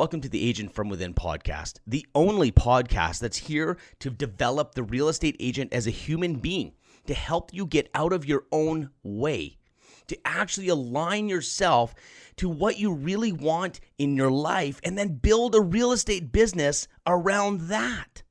Welcome to the Agent from Within podcast, the only podcast that's here to develop the real estate agent as a human being, to help you get out of your own way, to actually align yourself to what you really want in your life and then build a real estate business around that.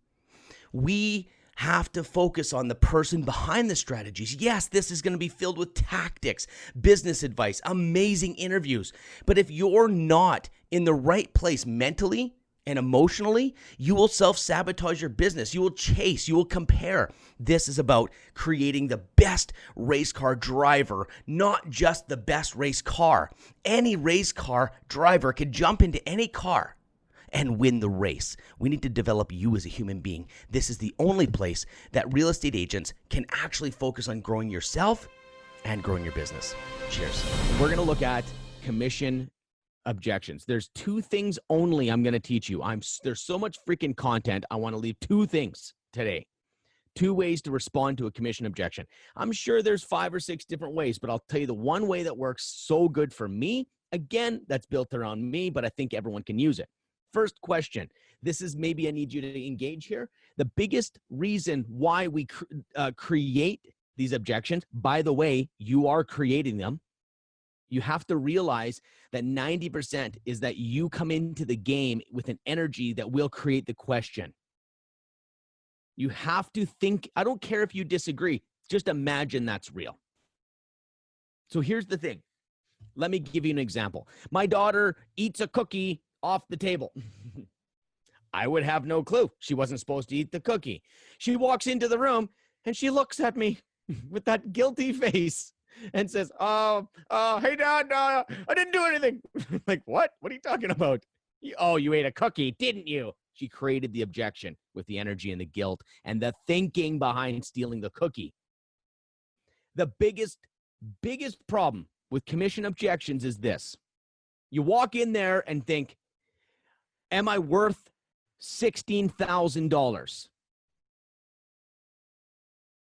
We have to focus on the person behind the strategies. Yes, this is going to be filled with tactics, business advice, amazing interviews. But if you're not in the right place mentally and emotionally, you will self-sabotage your business. You will chase, you will compare. This is about creating the best race car driver, not just the best race car. Any race car driver can jump into any car and win the race. We need to develop you as a human being. This is the only place that real estate agents can actually focus on growing yourself and growing your business. Cheers. We're going to look at commission objections. There's two things only I'm going to teach you. There's so much freaking content. I want to leave two things today. Two ways to respond to a commission objection. I'm sure there's 5 or 6 different ways, but I'll tell you the one way that works so good for me. Again, that's built around me, but I think everyone can use it. First question. This is maybe I need you to engage here. The biggest reason why we create these objections, by the way, you are creating them. You have to realize that 90% is that you come into the game with an energy that will create the question. You have to think, I don't care if you disagree, just imagine that's real. So here's the thing. Let me give you an example. My daughter eats a cookie off the table. I would have no clue. She wasn't supposed to eat the cookie. She walks into the room and she looks at me with that guilty face and says, hey, Dad, I didn't do anything. Like, what? What are you talking about? You ate a cookie, didn't you? She created the objection with the energy and the guilt and the thinking behind stealing the cookie. The biggest problem with commission objections is this. You walk in there and think, am I worth $16,000?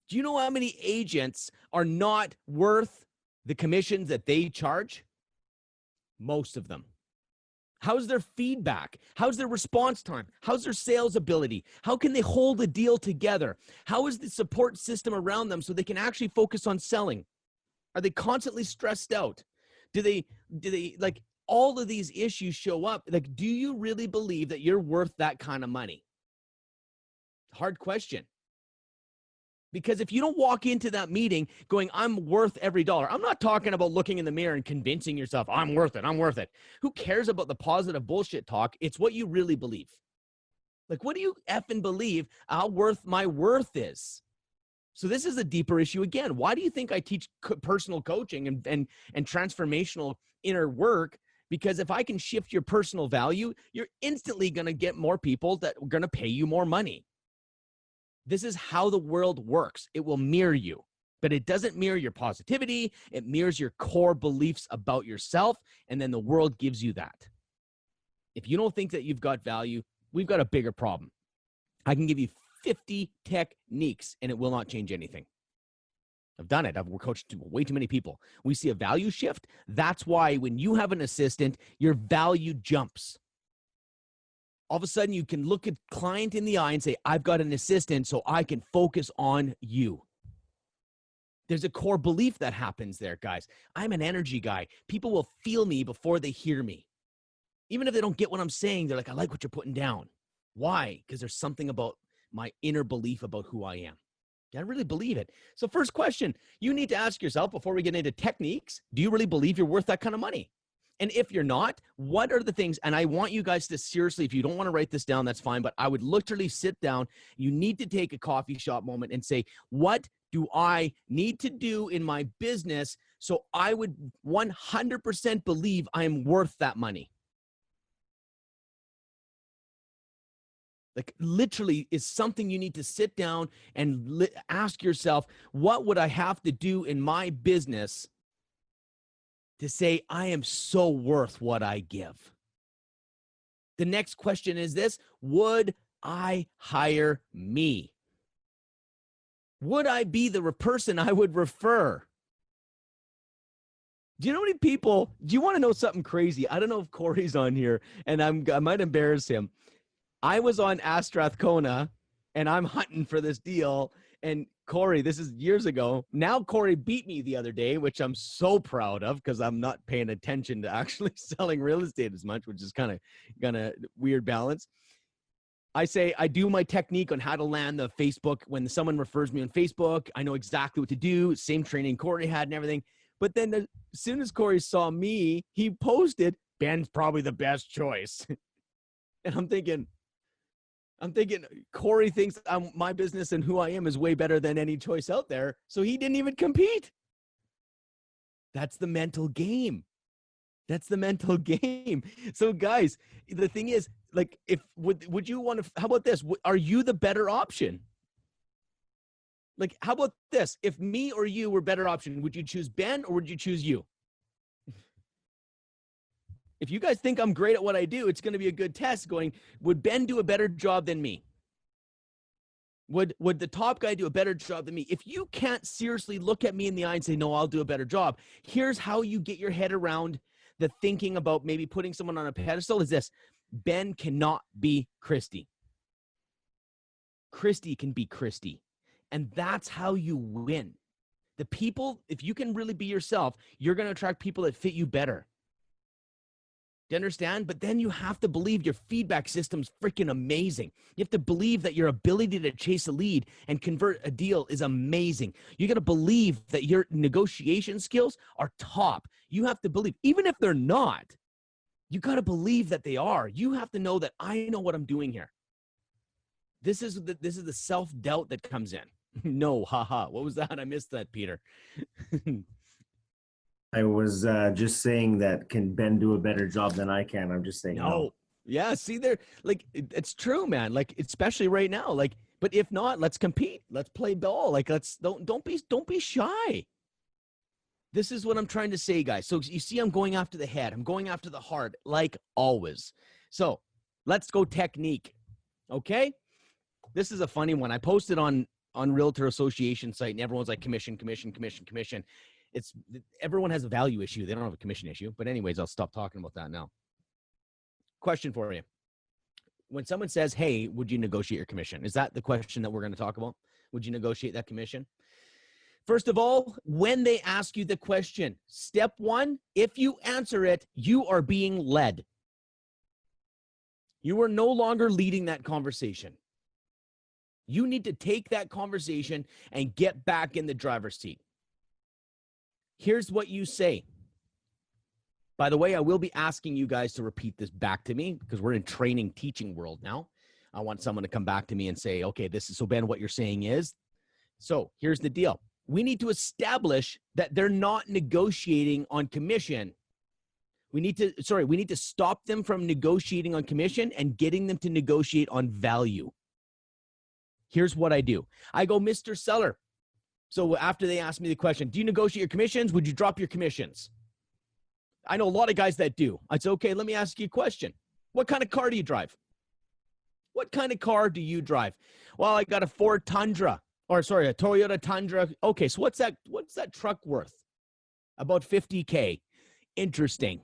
Do you know how many agents are not worth the commissions that they charge? Most of them. How's their feedback? How's their response time? How's their sales ability? How can they hold a deal together? How is the support system around them so they can actually focus on selling? Are they constantly stressed out? Do they like all of these issues show up? Like, do you really believe that you're worth that kind of money? Hard question. Because if you don't walk into that meeting going, I'm worth every dollar. I'm not talking about looking in the mirror and convincing yourself, I'm worth it, I'm worth it. Who cares about the positive bullshit talk? It's what you really believe. Like, what do you effing believe how worth my worth is? So this is a deeper issue again. Why do you think I teach personal coaching and transformational inner work? Because if I can shift your personal value, you're instantly going to get more people that are going to pay you more money. This is how the world works. It will mirror you, but it doesn't mirror your positivity. It mirrors your core beliefs about yourself, and then the world gives you that. If you don't think that you've got value, we've got a bigger problem. I can give you 50 techniques, and it will not change anything. I've done it. I've coached way too many people. We see a value shift. That's why when you have an assistant, your value jumps. All of a sudden, you can look at client in the eye and say, I've got an assistant, so I can focus on you. There's a core belief that happens there, guys. I'm an energy guy. People will feel me before they hear me. Even if they don't get what I'm saying, they're like, I like what you're putting down. Why? Because there's something about my inner belief about who I am. I really believe it. So first question, you need to ask yourself before we get into techniques, do you really believe you're worth that kind of money? And if you're not, what are the things, and I want you guys to seriously, if you don't want to write this down, that's fine, but I would literally sit down. You need to take a coffee shop moment and say, what do I need to do in my business so I would 100% believe I am worth that money? Like, literally is something you need to sit down and ask yourself, what would I have to do in my business to say I am so worth what I give? The next question is this: would I hire me? Would I be the person I would refer? Do you know how many people, do you want to know something crazy? I don't know if Corey's on here, and I might embarrass him. I was on Strathcona, and I'm hunting for this deal, and Corey, this is years ago. Now Corey beat me the other day, which I'm so proud of because I'm not paying attention to actually selling real estate as much, which is kind of weird balance. I do my technique on how to land the Facebook. When someone refers me on Facebook, I know exactly what to do. Same training Corey had and everything. But then as soon as Corey saw me, he posted, Ben's probably the best choice. And I'm thinking, Corey thinks my business and who I am is way better than any choice out there. So he didn't even compete. That's the mental game. That's the mental game. So guys, the thing is, like, if would you want to, how about this? Are you the better option? Like, how about this? If me or you were better option, would you choose Ben or would you choose you? If you guys think I'm great at what I do, it's going to be a good test going, would Ben do a better job than me? Would the top guy do a better job than me? If you can't seriously look at me in the eye and say, no, I'll do a better job, here's how you get your head around the thinking about maybe putting someone on a pedestal is this. Ben cannot be Christy. Christy can be Christy. And that's how you win. The people, if you can really be yourself, you're going to attract people that fit you better. Do you understand? But then you have to believe your feedback system's freaking amazing. You have to believe that your ability to chase a lead and convert a deal is amazing. You got to believe that your negotiation skills are top. You have to believe, even if they're not, you got to believe that they are. You have to know that I know what I'm doing here. This is the self-doubt that comes in. No, haha. What was that? I missed that, Peter. I was just saying that can Ben do a better job than I can? I'm just saying no. Yeah, see there, like, it's true, man. Like, especially right now. Like, but if not, let's compete. Let's play ball. Like, don't be shy. This is what I'm trying to say, guys. So you see, I'm going after the head. I'm going after the heart, like always. So let's go technique. Okay? This is a funny one. I posted on Realtor Association site, and everyone's like, commission. Everyone has a value issue. They don't have a commission issue. But anyways, I'll stop talking about that now. Question for you. When someone says, hey, would you negotiate your commission? Is that the question that we're going to talk about? Would you negotiate that commission? First of all, when they ask you the question, step one, if you answer it, you are being led. You are no longer leading that conversation. You need to take that conversation and get back in the driver's seat. Here's what you say. By the way, I will be asking you guys to repeat this back to me because we're in training, teaching world now. I want someone to come back to me and say, okay, this is, so Ben, what you're saying is, so here's the deal. We need to establish that they're not negotiating on commission. We need to stop them from negotiating on commission and getting them to negotiate on value. Here's what I do. I go, Mr. Seller. So after they ask me the question, do you negotiate your commissions? Would you drop your commissions? I know a lot of guys that do. I say, okay, let me ask you a question. What kind of car do you drive? What kind of car do you drive? Well, I got a Ford Tundra. A Toyota Tundra. Okay, so what's that truck worth? About $50K. Interesting.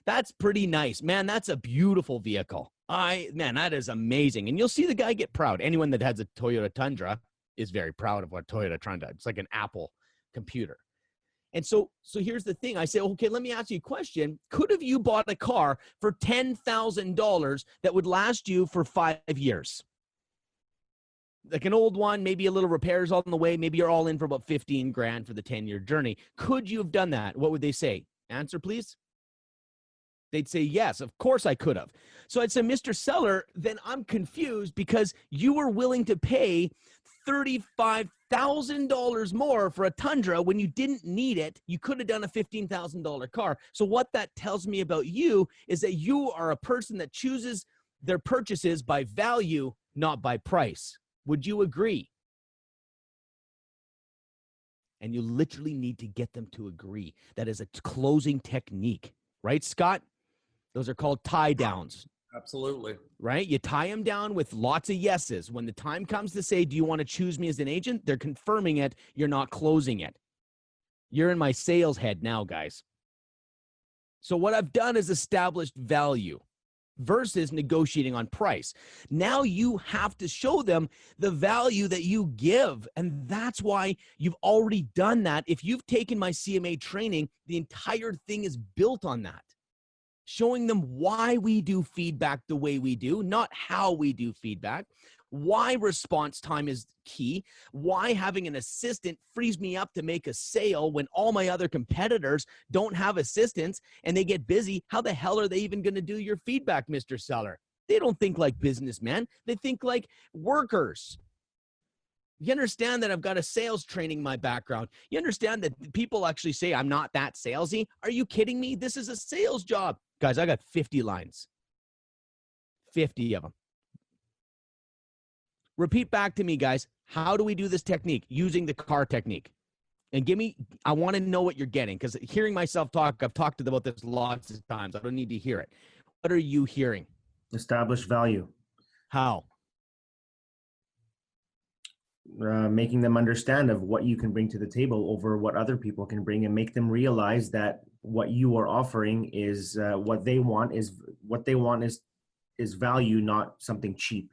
That's pretty nice. Man, that's a beautiful vehicle. Man, that is amazing. And you'll see the guy get proud. Anyone that has a Toyota Tundra is very proud of what Toyota Tundra. It's like an Apple computer. And so here's the thing. I say, okay, let me ask you a question. Could have you bought a car for $10,000 that would last you for 5 years? Like an old one, maybe a little repairs on the way. Maybe you're all in for about 15 grand for the 10-year journey. Could you have done that? What would they say? Answer, please. They'd say, yes, of course I could have. So I'd say, Mr. Seller, then I'm confused because you were willing to pay $35,000 more for a Tundra when you didn't need it. You could have done a $15,000 car. So what that tells me about you is that you are a person that chooses their purchases by value, not by price. Would you agree? And you literally need to get them to agree. That is a closing technique, right, Scott? Those are called tie downs. Absolutely. Right? You tie them down with lots of yeses. When the time comes to say, do you want to choose me as an agent? They're confirming it. You're not closing it. You're in my sales head now, guys. So what I've done is established value versus negotiating on price. Now you have to show them the value that you give. And that's why you've already done that. If you've taken my CMA training, the entire thing is built on that. Showing them why we do feedback the way we do, not how we do feedback, why response time is key, why having an assistant frees me up to make a sale when all my other competitors don't have assistants and they get busy. How the hell are they even going to do your feedback, Mr. Seller? They don't think like businessmen. They think like workers. You understand that I've got a sales training in my background. You understand that people actually say I'm not that salesy. Are you kidding me? This is a sales job. Guys, I got 50 lines. 50 of them. Repeat back to me, guys. How do we do this technique? Using the car technique. And I want to know what you're getting, because hearing myself talk, I've talked about this lots of times. I don't need to hear it. What are you hearing? Establish value. How? Making them understand of what you can bring to the table over what other people can bring, and make them realize that what you are offering is what they want is value, not something cheap.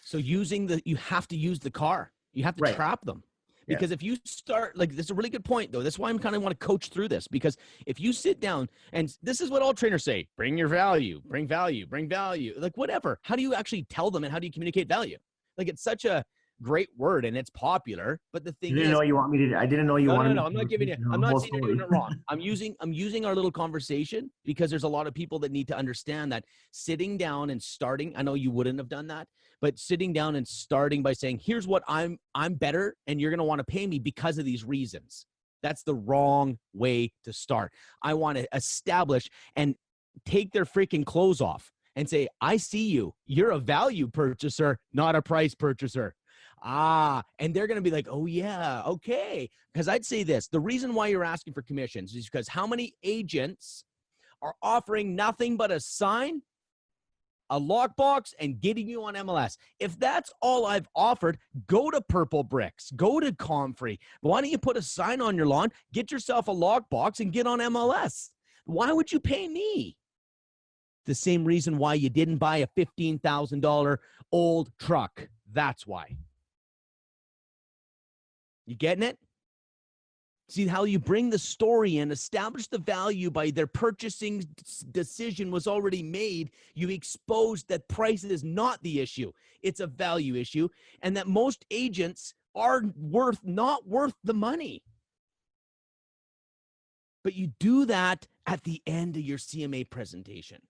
So you have to use the car. You have to trap them. Because if you start, like, this is a really good point, though. That's why I'm kind of want to coach through this, because if you sit down, and this is what all trainers say, bring your value, bring value, bring value, like whatever. How do you actually tell them, and how do you communicate value? Like, it's such a great word and it's popular, but the thing is, I didn't know you wanted. No, I'm not giving you. I'm not saying you're doing it wrong. I'm using our little conversation because there's a lot of people that need to understand that sitting down and starting. I know you wouldn't have done that, but sitting down and starting by saying, "Here's what I'm better, and you're going to want to pay me because of these reasons." That's the wrong way to start. I want to establish and take their freaking clothes off and say, "I see you. You're a value purchaser, not a price purchaser." And they're going to be like, "Oh yeah, okay." Because I'd say this, the reason why you're asking for commissions is because how many agents are offering nothing but a sign, a lockbox, and getting you on MLS? If that's all I've offered, go to Purple Bricks, go to Comfrey. Why don't you put a sign on your lawn, get yourself a lockbox, and get on MLS? Why would you pay me? The same reason why you didn't buy a $15,000 old truck. That's why. You getting it? See how you bring the story in, establish the value by their purchasing decision was already made. You exposed that price is not the issue. It's a value issue, and that most agents are not worth the money. But you do that at the end of your CMA presentation.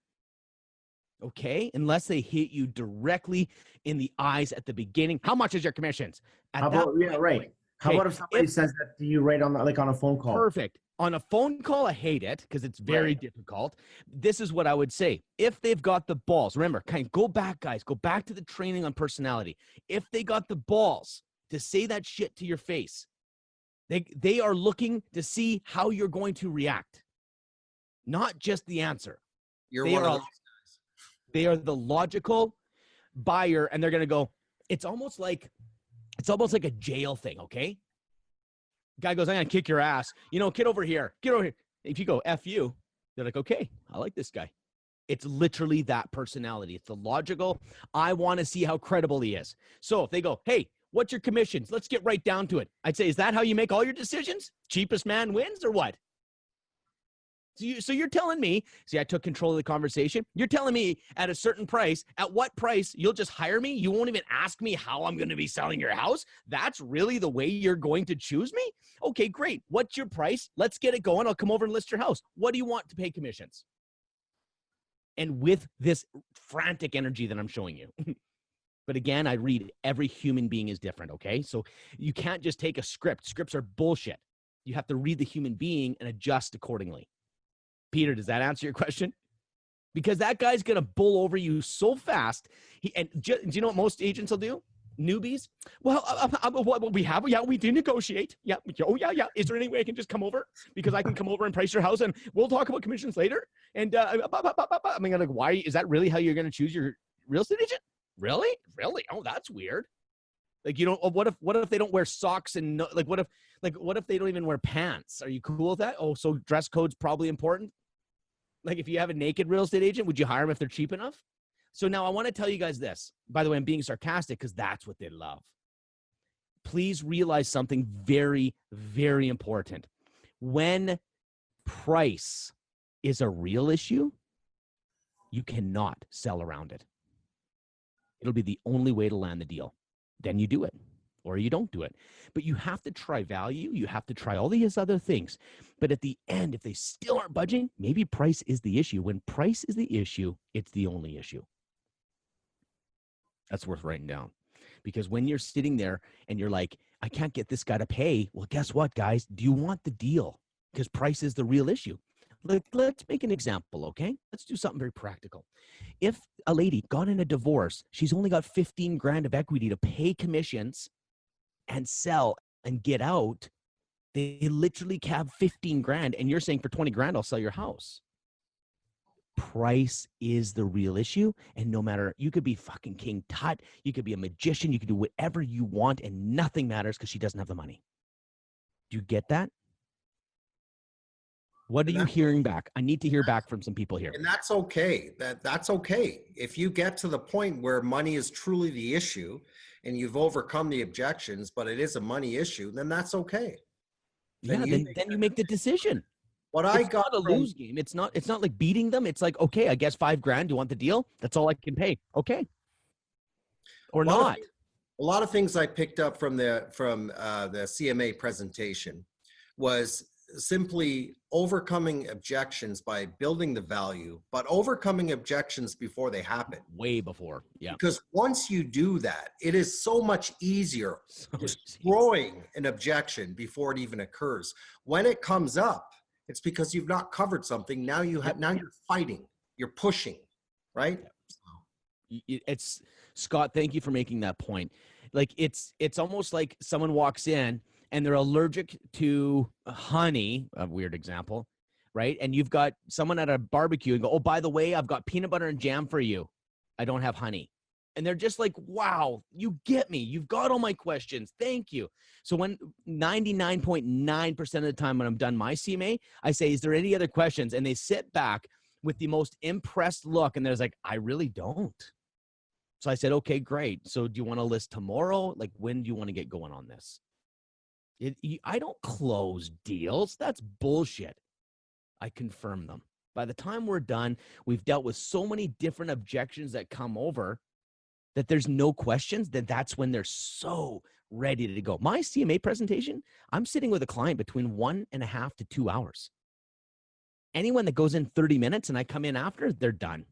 Okay? Unless they hit you directly in the eyes at the beginning. How much is your commissions? How about if somebody says that to you right on a phone call? Perfect. On a phone call, I hate it because it's very difficult. This is what I would say. If they've got the balls, remember, go back, guys. Go back to the training on personality. If they got the balls to say that shit to your face, they are looking to see how you're going to react, not just the answer. They are the logical buyer, and they're going to go, it's almost like a jail thing, okay? Guy goes, "I'm going to kick your ass. Get over here. Get over here." If you go, "F you," they're like, "Okay, I like this guy." It's literally that personality. It's the logical, I want to see how credible he is. So if they go, "Hey, what's your commissions? Let's get right down to it." I'd say, is that how you make all your decisions? Cheapest man wins or what? So you're telling me, see, I took control of the conversation. You're telling me at a certain price, at what price you'll just hire me? You won't even ask me how I'm going to be selling your house? That's really the way you're going to choose me? Okay, great. What's your price? Let's get it going. I'll come over and list your house. What do you want to pay commissions? And with this frantic energy that I'm showing you. But again, I read every human being is different, okay? So you can't just take a script. Scripts are bullshit. You have to read the human being and adjust accordingly. Peter, does that answer your question? Because that guy's going to bull over you so fast. Do you know what most agents will do? Newbies? Well, what we have, we do negotiate. Yeah. Oh, yeah. Is there any way I can just come over? Because I can come over and price your house, and we'll talk about commissions later. And I mean, like, why is that really how you're going to choose your real estate agent? Really? Oh, that's weird. Like, you know, what if they don't wear socks and no, like, what if they don't even wear pants? Are you cool with that? Oh, so dress code's probably important. Like, if you have a naked real estate agent, would you hire them if they're cheap enough? So now I want to tell you guys this. By the way, I'm being sarcastic because that's what they love. Please realize something very, very important. When price is a real issue, you cannot sell around it. It'll be the only way to land the deal. Then you do it, or you don't do it. But you have to try value. You have to try all these other things. But at the end, if they still aren't budging, maybe price is the issue. When price is the issue, it's the only issue. That's worth writing down. Because when you're sitting there and you're like, I can't get this guy to pay. Well, guess what, guys? Do you want the deal? Because price is the real issue. Let's make an example, okay? Let's do something very practical. If a lady got in a divorce, she's only got 15 grand of equity to pay commissions and sell and get out. They literally have 15 grand, and you're saying for 20 grand, I'll sell your house. Price is the real issue. And no matter, you could be fucking King Tut, you could be a magician, you could do whatever you want, and nothing matters because she doesn't have the money. Do you get that? What are you hearing back? I need to hear back from some people here. And that's okay. That's okay. If you get to the point where money is truly the issue and you've overcome the objections, but it is a money issue, then that's okay. Then you make the decision. What It's I got not a lose game. It's not like beating them. It's like, okay, I guess 5 grand. Do you want the deal? That's all I can pay. Okay. Or not. A lot of things I picked up from the CMA presentation was simply overcoming objections by building the value, but overcoming objections before they happen. Way before. Yeah. Because once you do that, it is so much easier destroying an objection before it even occurs. When it comes up, it's because you've not covered something. Now you have, now you're fighting, you're pushing, right? It's Scott. Thank you for making that point. Like it's almost like someone walks in and they're allergic to honey, a weird example, right? And you've got someone at a barbecue and go, oh, by the way, I've got peanut butter and jam for you. I don't have honey. And they're just like, wow, you get me. You've got all my questions. Thank you. So when 99.9% of the time when I'm done my CMA, I say, is there any other questions? And they sit back with the most impressed look. And there's like, I really don't. So I said, okay, great. So do you want to list tomorrow? Like, when do you want to get going on this? I don't close deals. That's bullshit. I confirm them. By the time we're done, we've dealt with so many different objections that come over that there's no questions. That's when they're so ready to go. My CMA presentation, I'm sitting with a client between 1.5 to 2 hours. Anyone that goes in 30 minutes and I come in after, they're done.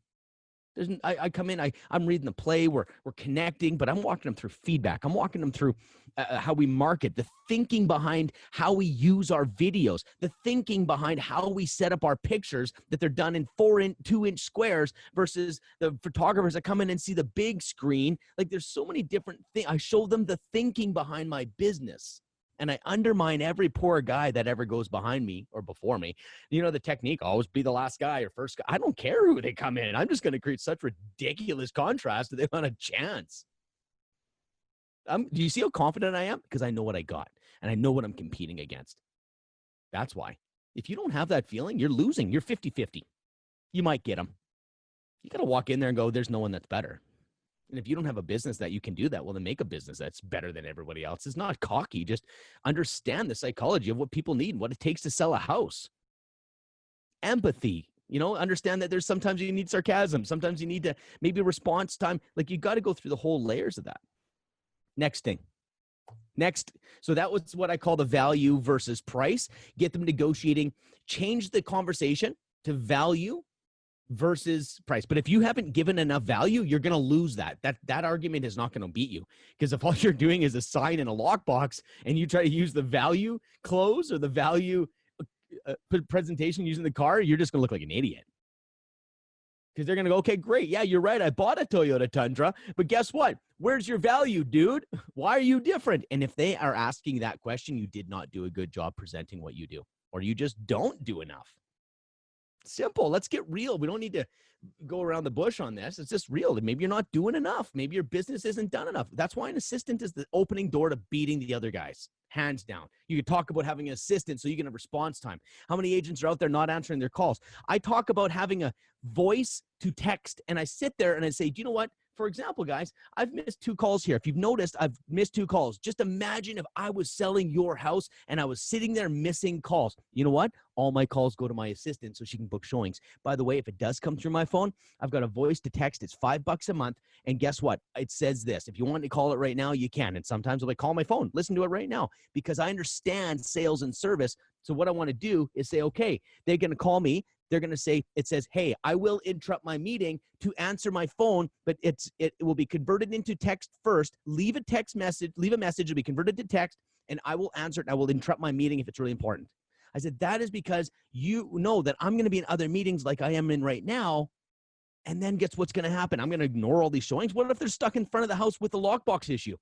I come in, I'm reading the play, we're connecting, but I'm walking them through feedback. I'm walking them through how we market, the thinking behind how we use our videos, the thinking behind how we set up our pictures, that they're done in 2-inch squares versus the photographers that come in and see the big screen. Like, there's so many different things. I show them the thinking behind my business. And I undermine every poor guy that ever goes behind me or before me. You know, the technique, always be the last guy or first guy. I don't care who they come in. I'm just going to create such ridiculous contrast that they want a chance. Do you see how confident I am? Because I know what I got and I know what I'm competing against. That's why. If you don't have that feeling, you're losing. You're 50-50. You might get them. You got to walk in there and go, there's no one that's better. And if you don't have a business that you can do that, well, then make a business that's better than everybody else. It's not cocky. Just understand the psychology of what people need and what it takes to sell a house. Empathy, understand that there's sometimes you need sarcasm. Sometimes you need to maybe response time. Like, you got to go through the whole layers of that. Next thing. So that was what I call the value versus price. Get them negotiating, change the conversation to value versus price. But if you haven't given enough value, you're going to lose that. That argument is not going to beat you, because if all you're doing is a sign in a lockbox and you try to use the value close or the value presentation using the car, you're just going to look like an idiot. Because they're going to go, okay, great. Yeah, you're right. I bought a Toyota Tundra, but guess what? Where's your value, dude? Why are you different? And if they are asking that question, you did not do a good job presenting what you do, or you just don't do enough. Simple. Let's get real. We don't need to go around the bush on this. It's just real. Maybe you're not doing enough. Maybe your business isn't done enough. That's why an assistant is the opening door to beating the other guys. Hands down. You could talk about having an assistant so you can have response time. How many agents are out there not answering their calls? I talk about having a voice to text, and I sit there and I say, do you know what? For example, guys, I've missed 2 calls here. If you've noticed, I've missed 2 calls. Just imagine if I was selling your house and I was sitting there missing calls. You know what? All my calls go to my assistant so she can book showings. By the way, if it does come through my phone, I've got a voice to text. It's $5 a month. And guess what? It says this. If you want to call it right now, you can. And sometimes I'll call my phone. Listen to it right now because I understand sales and service. So what I want to do is say, okay, they're going to call me. They're going to say, it says, hey, I will interrupt my meeting to answer my phone, but it will be converted into text first. Leave a message, it'll be converted to text, and I will answer it. I will interrupt my meeting if it's really important. I said, that is because you know that I'm going to be in other meetings like I am in right now. And then guess what's going to happen? I'm going to ignore all these showings. What if they're stuck in front of the house with the lockbox issue?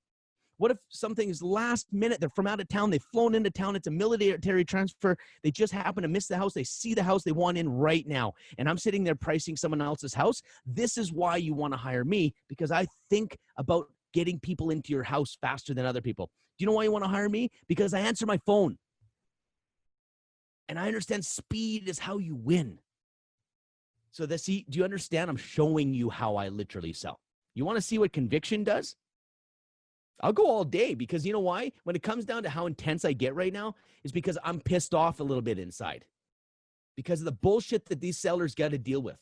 What if something is last minute? They're from out of town. They've flown into town. It's a military transfer. They just happen to miss the house. They see the house they want in right now. And I'm sitting there pricing someone else's house. This is why you want to hire me, because I think about getting people into your house faster than other people. Do you know why you want to hire me? Because I answer my phone. And I understand speed is how you win. So do you understand? I'm showing you how I literally sell. You want to see what conviction does? I'll go all day because you know why? When it comes down to how intense I get right now, is because I'm pissed off a little bit inside because of the bullshit that these sellers got to deal with.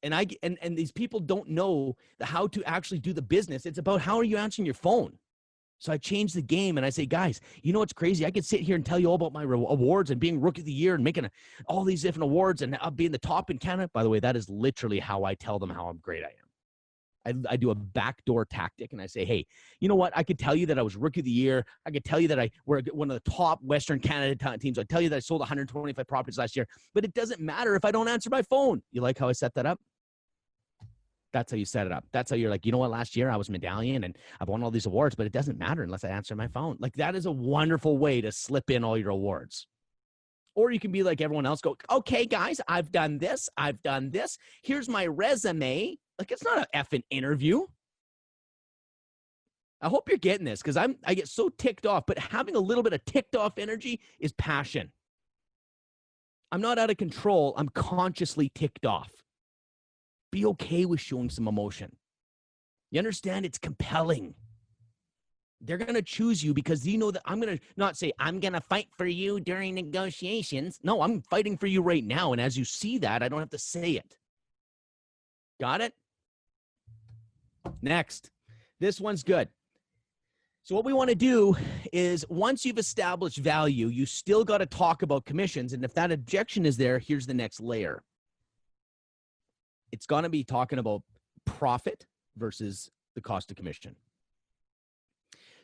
And these people don't know how to actually do the business. It's about how are you answering your phone. So I changed the game and I say, guys, you know what's crazy? I could sit here and tell you all about my awards and being Rookie of the Year and making all these different awards and being the top in Canada. By the way, that is literally how I tell them how great I am. I do a backdoor tactic and I say, hey, you know what? I could tell you that I was Rookie of the Year. I could tell you that I were one of the top Western Canada teams. I tell you that I sold 125 properties last year, but it doesn't matter if I don't answer my phone. You like how I set that up? That's how you set it up. That's how you're like, you know what? Last year I was medallion and I've won all these awards, but it doesn't matter unless I answer my phone. Like that is a wonderful way to slip in all your awards. Or you can be like everyone else, go, okay, guys, I've done this. I've done this. Here's my resume. Like, it's not an effing interview. I hope you're getting this because I get so ticked off, but having a little bit of ticked off energy is passion. I'm not out of control. I'm consciously ticked off. Be okay with showing some emotion. You understand? It's compelling. They're going to choose you because you know that I'm going to not say, I'm going to fight for you during negotiations. No, I'm fighting for you right now. And as you see that, I don't have to say it. Got it? Next. This one's good. So what we want to do is once you've established value, you still got to talk about commissions. And if that objection is there, here's the next layer. It's going to be talking about profit versus the cost of commission.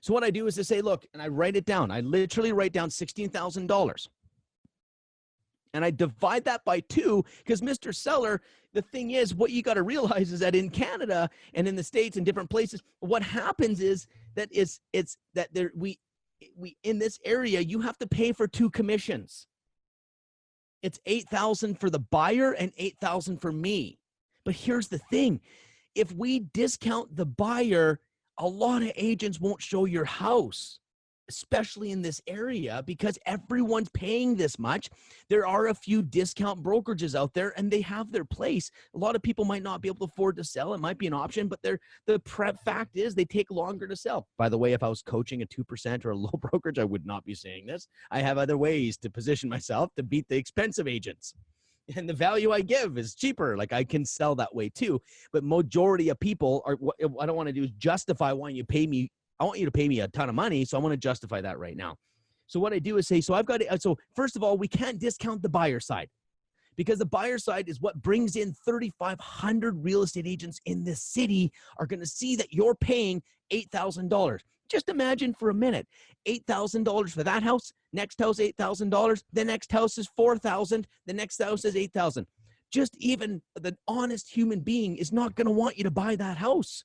So what I do is to say, look, and I write it down. I literally write down $16,000. And I divide that by 2 because Mr. Seller, the thing is, what you got to realize is that in Canada and in the States and different places, what happens is that we in this area, you have to pay for 2 commissions. It's $8,000 for the buyer and $8,000 for me. But here's the thing. If we discount the buyer, a lot of agents won't show your house, especially in this area, because everyone's paying this much. There are a few discount brokerages out there, and they have their place. A lot of people might not be able to afford to sell. It might be an option, but the fact is they take longer to sell. By the way, if I was coaching a 2% or a low brokerage, I would not be saying this. I have other ways to position myself to beat the expensive agents. And the value I give is cheaper. Like I can sell that way too. But majority of people are, what I don't want to do is justify why you pay me. I want you to pay me a ton of money. So I want to justify that right now. So what I do is say, so first of all, we can't discount the buyer side because the buyer side is what brings in 3,500 real estate agents in this city are going to see that you're paying $8,000. Just imagine for a minute, $8,000 for that house, next house, $8,000, the next house is $4,000, the next house is $8,000. Just even the honest human being is not going to want you to buy that house.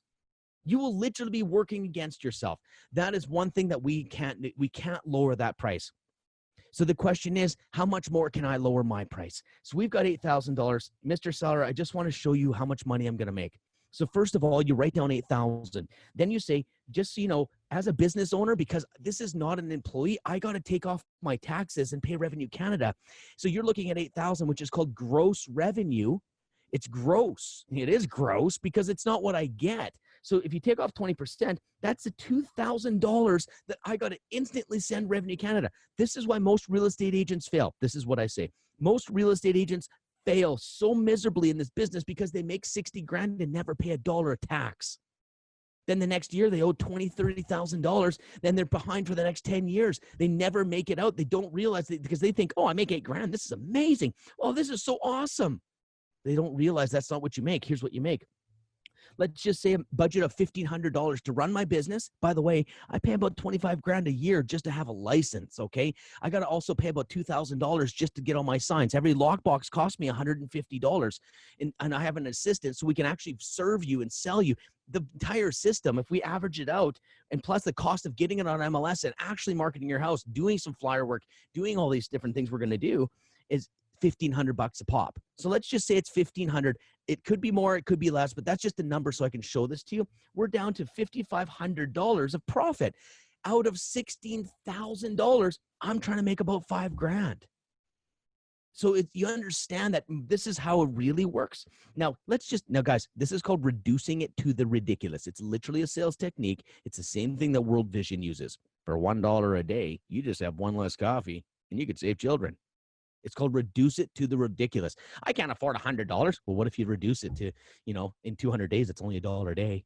You will literally be working against yourself. That is one thing that we can't lower that price. So the question is, how much more can I lower my price? So we've got $8,000. Mr. Seller, I just want to show you how much money I'm going to make. So first of all, you write down 8,000. Then you say, just so you know, as a business owner, because this is not an employee, I got to take off my taxes and pay Revenue Canada. So you're looking at 8,000, which is called gross revenue. It's gross. It is gross because it's not what I get. So if you take off 20%, that's the $2,000 that I got to instantly send Revenue Canada. This is why most real estate agents fail. This is what I say. Most real estate agents fail so miserably in this business because they make 60 grand and never pay $1 of tax. Then the next year they owe $20,000, $30,000. Then they're behind for the next 10 years. They never make it out. They don't realize it because they think, oh, I make 8 grand. This is amazing. Oh, this is so awesome. They don't realize that's not what you make. Here's what you make. Let's just say a budget of $1,500 to run my business. By the way, I pay about 25 grand a year just to have a license, okay? I got to also pay about $2,000 just to get all my signs. Every lockbox costs me $150. And I have an assistant so we can actually serve you and sell you. The entire system, if we average it out, and plus the cost of getting it on MLS and actually marketing your house, doing some flyer work, doing all these different things we're going to do, is $1,500 a pop. So let's just say it's $1,500. It could be more, it could be less, but that's just a number so I can show this to you. We're down to $5,500 of profit. Out of $16,000, I'm trying to make about 5 grand. So you understand that this is how it really works. Now, guys, this is called reducing it to the ridiculous. It's literally a sales technique. It's the same thing that World Vision uses. For $1 a day, you just have one less coffee and you could save children. It's called reduce it to the ridiculous. I can't afford $100. Well, what if you reduce it to, in 200 days, it's only $1 a day.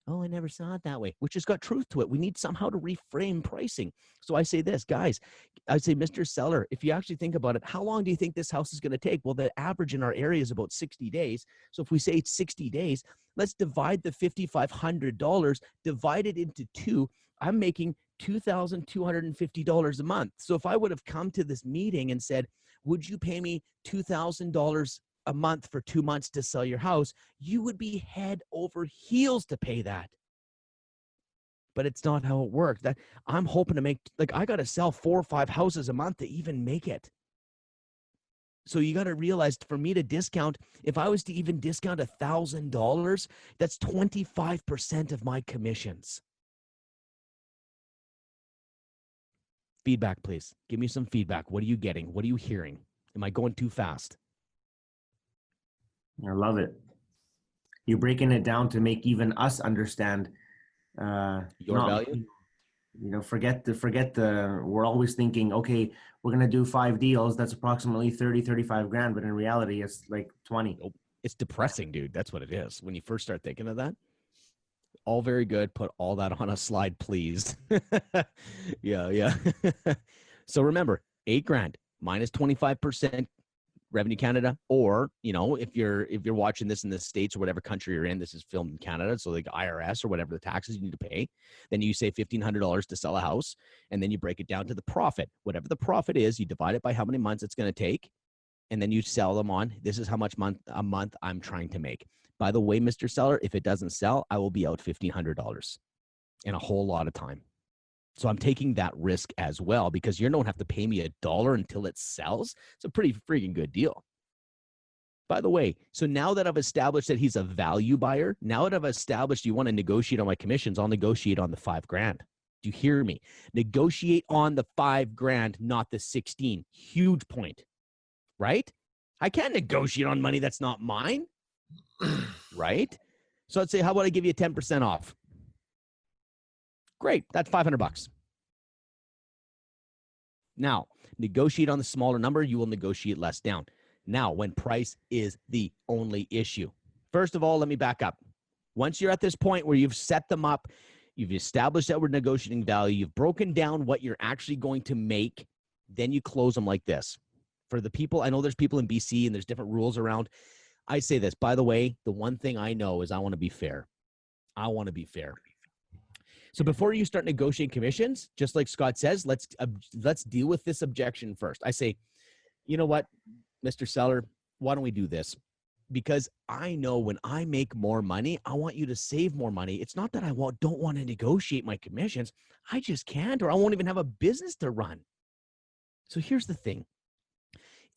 Oh, I never saw it that way, which has got truth to it. We need somehow to reframe pricing. So I say this, guys, I say, Mr. Seller, if you actually think about it, how long do you think this house is going to take? Well, the average in our area is about 60 days. So if we say it's 60 days, let's divide the $5,500, divide it into 2. I'm making $2,250 a month. So if I would have come to this meeting and said, would you pay me $2,000 a month for 2 months to sell your house? You would be head over heels to pay that. But it's not how it works. That I'm hoping to make, I got to sell 4 or 5 houses a month to even make it. So you got to realize, for me to discount, if I was to even discount $1,000, that's 25% of my commissions. Feedback, please. Give me some feedback. What are you getting? What are you hearing? Am I going too fast? I love it. You're breaking it down to make even us understand Your value. Forget the, we're always thinking, okay, we're going to do 5 deals. That's approximately 30, 35 grand. But in reality, it's like 20. Nope. It's depressing, dude. That's what it is. When you first start thinking of that. All very good. Put all that on a slide, please. Yeah. So remember, 8 grand minus 25% Revenue Canada, or, if you're watching this in the States or whatever country you're in, this is filmed in Canada. So like IRS or whatever the taxes you need to pay, then you say $1,500 to sell a house. And then you break it down to the profit, whatever the profit is, you divide it by how many months it's going to take. And then you sell them on, this is how much a month I'm trying to make. By the way, Mr. Seller, if it doesn't sell, I will be out $1,500 in a whole lot of time. So I'm taking that risk as well, because you don't have to pay me $1 until it sells. It's a pretty freaking good deal. By the way, so now that I've established that he's a value buyer, now that I've established you want to negotiate on my commissions, I'll negotiate on the 5 grand. Do you hear me? Negotiate on the 5 grand, not the 16. Huge point, right? I can't negotiate on money that's not mine. Right? So I'd say, how about I give you 10% off? Great. That's $500. Now, negotiate on the smaller number. You will negotiate less down. Now, when price is the only issue. First of all, let me back up. Once you're at this point where you've set them up, you've established that we're negotiating value, you've broken down what you're actually going to make, then you close them like this. For the people, I know there's people in BC and there's different rules around. I say this, by the way, the one thing I know is I want to be fair. I want to be fair. So before you start negotiating commissions, just like Scott says, let's deal with this objection first. I say, you know what, Mr. Seller, why don't we do this? Because I know when I make more money, I want you to save more money. It's not that I don't want to negotiate my commissions. I just can't, or I won't even have a business to run. So here's the thing.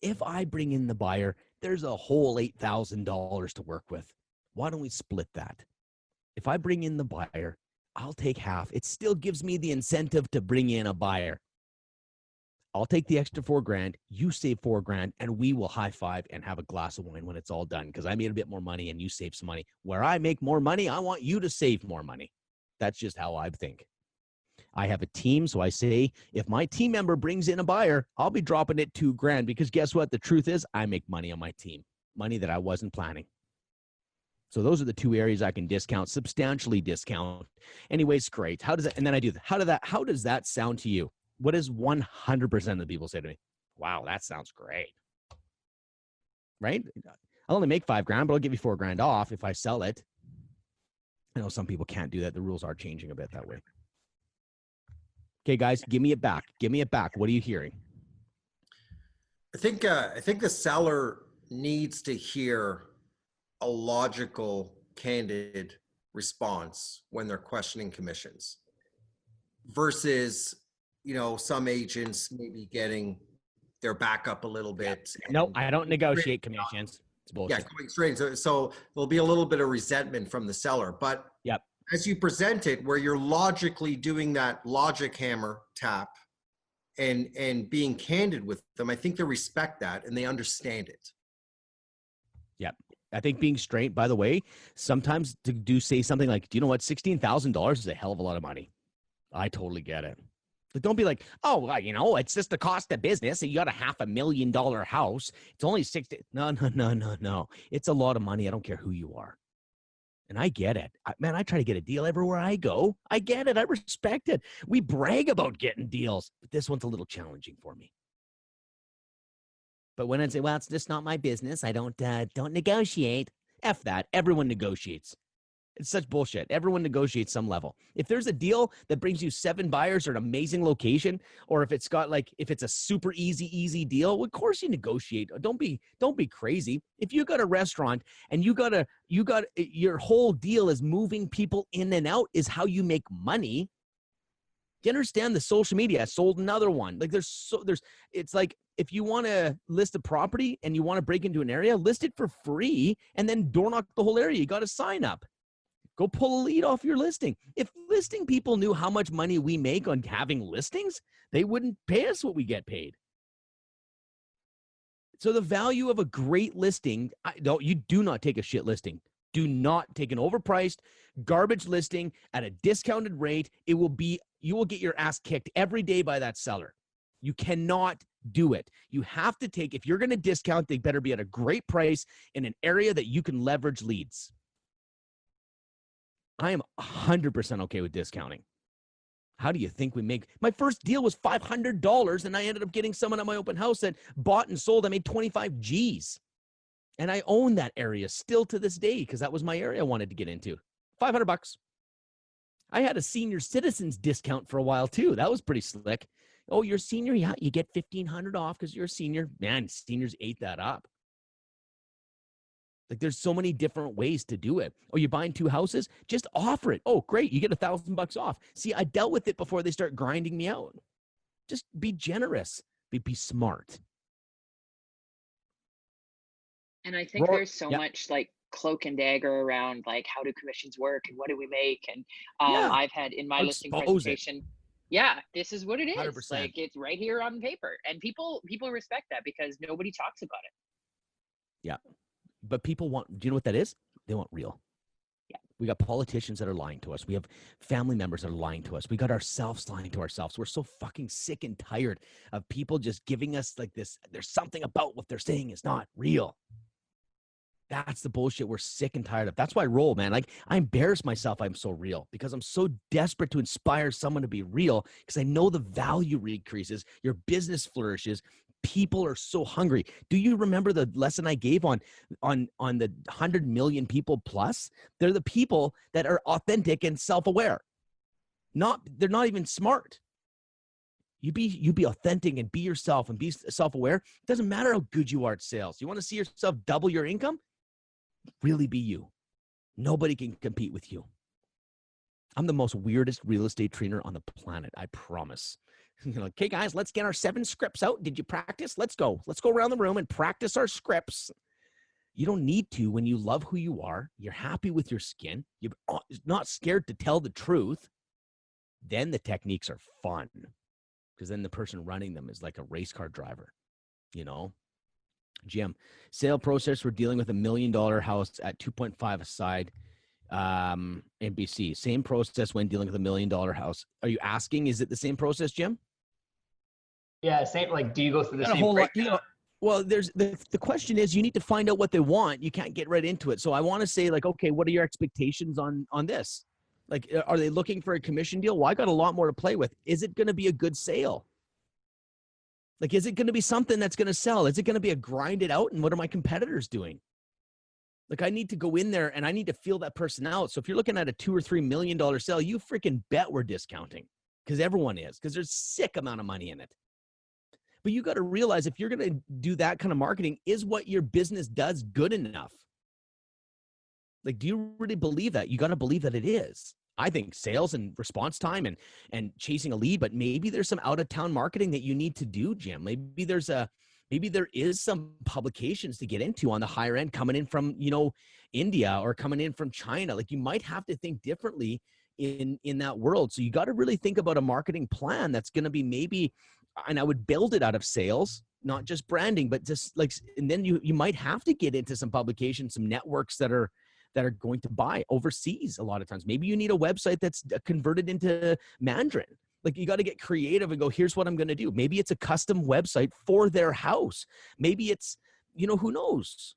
If I bring in the buyer, there's a whole $8,000 to work with. Why don't we split that? If I bring in the buyer, I'll take half. It still gives me the incentive to bring in a buyer. I'll take the extra $4,000, you save $4,000, and we will high five and have a glass of wine when it's all done, because I made a bit more money and you save some money. Where I make more money, I want you to save more money. That's just how I think. I have a team, so I say, if my team member brings in a buyer, I'll be dropping it $2,000, because guess what? The truth is, I make money on my team, money that I wasn't planning. So those are the two areas I can discount, substantially discount. Anyways, great. How does that, and then I do that. How does that sound to you? What does 100% of the people say to me? Wow, that sounds great. Right? I'll only make $5,000, but I'll give you $4,000 off if I sell it. I know some people can't do that. The rules are changing a bit that way. Okay, guys, give me it back. Give me it back. What are you hearing? I think the seller needs to hear a logical, candid response when they're questioning commissions versus, some agents maybe getting their back up a little bit. No, I don't negotiate commissions. It's bullshit. Yeah, going straight. So there'll be a little bit of resentment from the seller, but Yep. as you present it, where you're logically doing that logic hammer tap and being candid with them, I think they respect that and they understand it. Yep. I think being straight, by the way, sometimes to do say something like, do you know what? $16,000 is a hell of a lot of money. I totally get it. But don't be like, oh, well, it's just the cost of business. You got a $500,000 house. It's only 60. No. It's a lot of money. I don't care who you are. And I get it. I try to get a deal everywhere I go. I get it. I respect it. We brag about getting deals, but this one's a little challenging for me. But when I say, well, it's just not my business, I don't negotiate. F that. Everyone negotiates. It's such bullshit. Everyone negotiates some level. If there's a deal that brings you 7 buyers or an amazing location, or if it's a super easy deal, of course you negotiate. Don't be crazy. If you got a restaurant and you got your whole deal is moving people in and out is how you make money. Do you understand the social media? I sold another one. Like it's like, if you want to list a property and you want to break into an area, list it for free and then door knock the whole area. You got to sign up. Go pull a lead off your listing. If listing people knew how much money we make on having listings, they wouldn't pay us what we get paid. So the value of a great listing, you do not take a shit listing. Do not take an overpriced garbage listing at a discounted rate. You will get your ass kicked every day by that seller. You cannot do it. You have to take, if you're going to discount, they better be at a great price in an area that you can leverage leads. I am 100% okay with discounting. How do you think we make? My first deal was $500, and I ended up getting someone at my open house that bought and sold. I made 25 G's. And I own that area still to this day because that was my area I wanted to get into. $500. I had a senior citizens discount for a while too. That was pretty slick. Oh, you're a senior? Yeah, you get $1,500 off because you're a senior. Man, seniors ate that up. Like there's so many different ways to do it. Oh, you're buying 2 houses? Just offer it. Oh, great. You get $1,000 off. See, I dealt with it before they start grinding me out. Just be generous. Be smart. And I think there's so much like cloak and dagger around like how do commissions work and what do we make? And I've had in my listing presentation, this is what it is. 100%. Like it's right here on paper. And people respect that because nobody talks about it. Yeah. But people do you know what that is? They want real. Yeah. We got politicians that are lying to us. We have family members that are lying to us. We got ourselves lying to ourselves. We're so fucking sick and tired of people just giving us like this. There's something about what they're saying is not real. That's the bullshit we're sick and tired of. That's why I roll, man. Like I embarrass myself. I'm so real because I'm so desperate to inspire someone to be real because I know the value increases. Your business flourishes. People are so hungry. Do you remember the lesson I gave on the 100 million people plus? They're the people that are authentic and self-aware. They're not even smart. You be authentic and be yourself and be self-aware. It doesn't matter how good you are at sales. You want to see yourself double your income? Really be you. Nobody can compete with you. I'm the most weirdest real estate trainer on the planet. I promise. You're like, okay, guys, let's get our 7 scripts out. Did you practice? Let's go. Let's go around the room and practice our scripts. You don't need to when you love who you are. You're happy with your skin. You're not scared to tell the truth. Then the techniques are fun because then the person running them is like a race car driver, you know? Jim, sale process, we're dealing with $1 million house at 2.5 aside. NBC, same process when dealing with $1 million house. Are you asking, is it the same process, Jim? Yeah, same. Like, do you go through the same breakdown? Well, there's the question is you need to find out what they want. You can't get right into it. So I want to say, like, okay, what are your expectations on this? Like, are they looking for a commission deal? Well, I got a lot more to play with. Is it going to be a good sale? Like, is it going to be something that's going to sell? Is it going to be a grind it out? And what are my competitors doing? Like, I need to go in there and I need to feel that person out. So if you're looking at a $2 or $3 million sale, you freaking bet we're discounting because everyone is, because there's a sick amount of money in it. But you got to realize if you're going to do that kind of marketing, is what your business does good enough? Like, do you really believe that? You got to believe that it is. I think sales and response time and chasing a lead, but maybe there's some out of town marketing that you need to do, Jim. Maybe there is some publications to get into on the higher end coming in from, India or coming in from China. Like, you might have to think differently in that world. So you got to really think about a marketing plan that's going to be maybe, and I would build it out of sales, not just branding, but just like, and then you might have to get into some publications, some networks that are going to buy overseas a lot of times. Maybe you need a website that's converted into Mandarin. Like, you got to get creative and go, here's what I'm going to do. Maybe it's a custom website for their house. Maybe it's, who knows?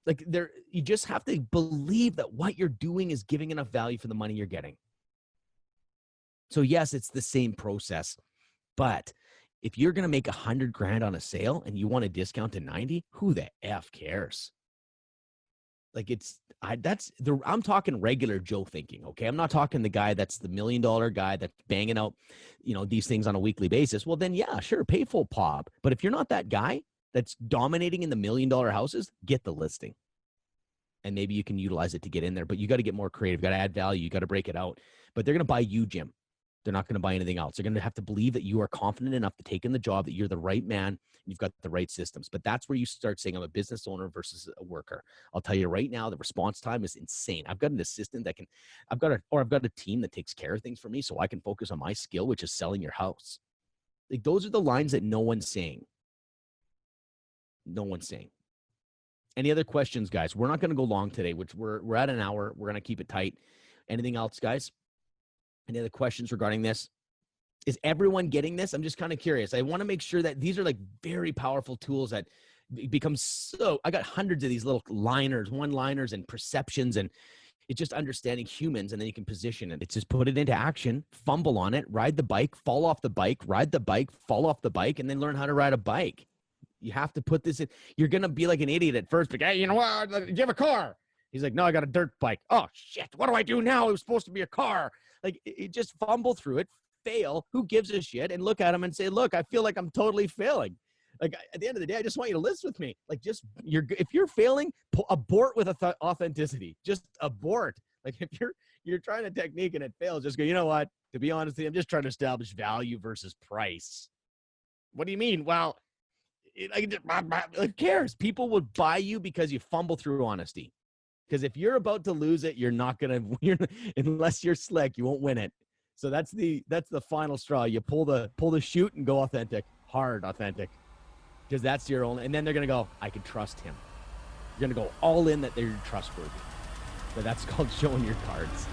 Like, you just have to believe that what you're doing is giving enough value for the money you're getting. So yes, it's the same process, but if you're going to make $100,000 on a sale and you want a discount to 90, who the F cares? Like, I'm talking regular Joe thinking. Okay. I'm not talking the guy that's the $1 million guy that's banging out, these things on a weekly basis. Well, then yeah, sure. Pay full pop. But if you're not that guy that's dominating in the $1 million houses, get the listing. And maybe you can utilize it to get in there, but you got to get more creative. You got to add value. You got to break it out, but they're going to buy you, Jim. They're not going to buy anything else. They're going to have to believe that you are confident enough to take in the job, that you're the right man, you've got the right systems. But that's where you start saying, I'm a business owner versus a worker. I'll tell you right now, the response time is insane. I've got an assistant I've got a team that takes care of things for me so I can focus on my skill, which is selling your house. Like, those are the lines that no one's saying. No one's saying. Any other questions, guys? We're not going to go long today, which we're at an hour. We're going to keep it tight. Anything else, guys? Any other questions regarding this? Is everyone getting this? I'm just kind of curious. I want to make sure that these are like very powerful tools that become I got hundreds of these little one-liners and perceptions, and it's just understanding humans, and then you can position it. It's just put it into action, fumble on it, ride the bike, fall off the bike, ride the bike, fall off the bike, and then learn how to ride a bike. You have to put this in. You're going to be like an idiot at first, but hey, you know what? Do you have a car? He's like, no, I got a dirt bike. Oh shit. What do I do now? It was supposed to be a car. Like, it just fumble through it, fail. Who gives a shit? And look at him and say, look, I feel like I'm totally failing. Like, at the end of the day, I just want you to list with me. Like, if you're failing, abort with authenticity. Just abort. Like, if you're trying a technique and it fails, just go, you know what? To be honest with you, I'm just trying to establish value versus price. What do you mean? Well, who cares? People will buy you because you fumble through honesty. Because if you're about to lose it, you're not going to, unless you're slick, you won't win it. So that's the final straw. You pull the chute and go authentic, hard authentic. Because that's your only, and then they're going to go, I can trust him. You're going to go all in that they're trustworthy. So that's called showing your cards.